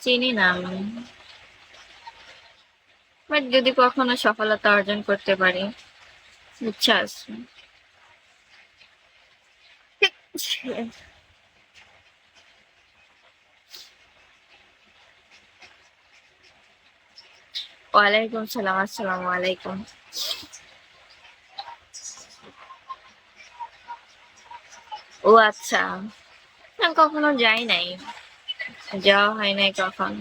চিনি না আমি, বাট যদি কখনো সফলতা অর্জন করতে পারি, ইচ্ছা আছে। ওয়ালাইকুম সালাম, আসসালামু আলাইকুম। ও আচ্ছা, না কখনো যাই নাই, যাওয়া হয় নাই কখন।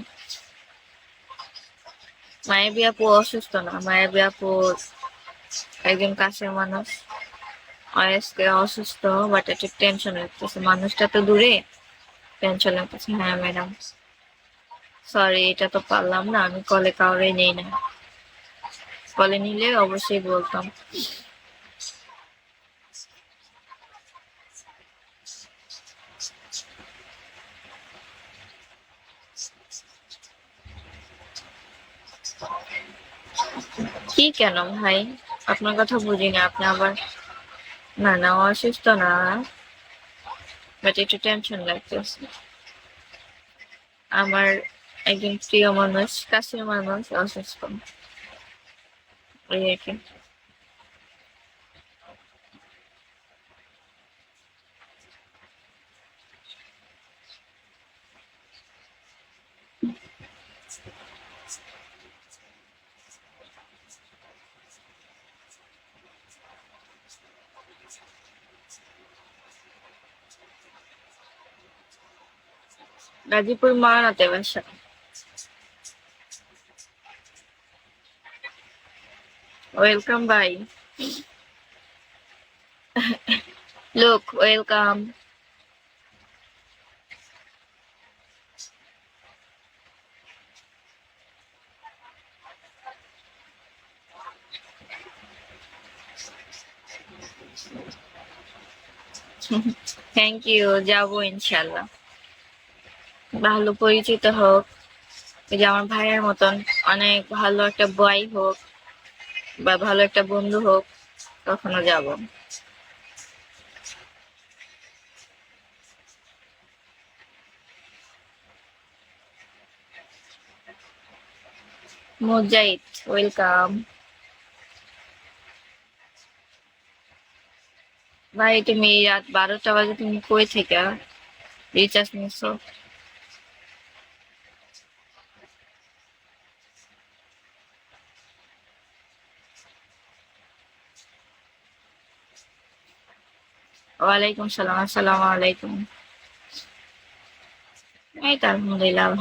মায়াবী আপু অসুস্থ না, মায়াবী আপু একজন কাছের মানুষ, আজকে অসুস্থ, বাট একটু টেনশন লাগতেছে, মানুষটা তো দূরে, টেনশন লাগতেছে। হ্যাঁ ম্যাডাম, সরি এটা তো পারলাম না, আমি কলে কাউরে নেই না, কলে নিলে অবশ্যই বলতাম। কি কেন ভাই, আপনার কথা বুঝিনি, আপনি আবার। না না, অসুস্থ না, বাট একটু টেনশন লাগতেছে। আমার একজন প্রিয় মানুষ, কাছের মানুষ অসুস্থ, এই আর কি। গাজীপুর মহানাতে বাসা। ওয়েলকাম ভাই, লোক ওয়েলকাম। থ্যাংক ইউ, যাবো ইনশাল্লাহ। ভালো পরিচিত হোক, এই যে আমার ভাইয়ের মতন অনেক ভালো একটা বয় হোক, বা ভালো একটা বন্ধু হোক, কখনো যাব। মুজাহিদ, ওয়েলকাম। ভাই তুমি রাত 12টা বাজে তুমি কই থেকে রিচার্জ নিছো? ওয়ালাইকুম সালাম, আসসালামু আলাইকুম। এই তো আলহামদুলিল্লাহ।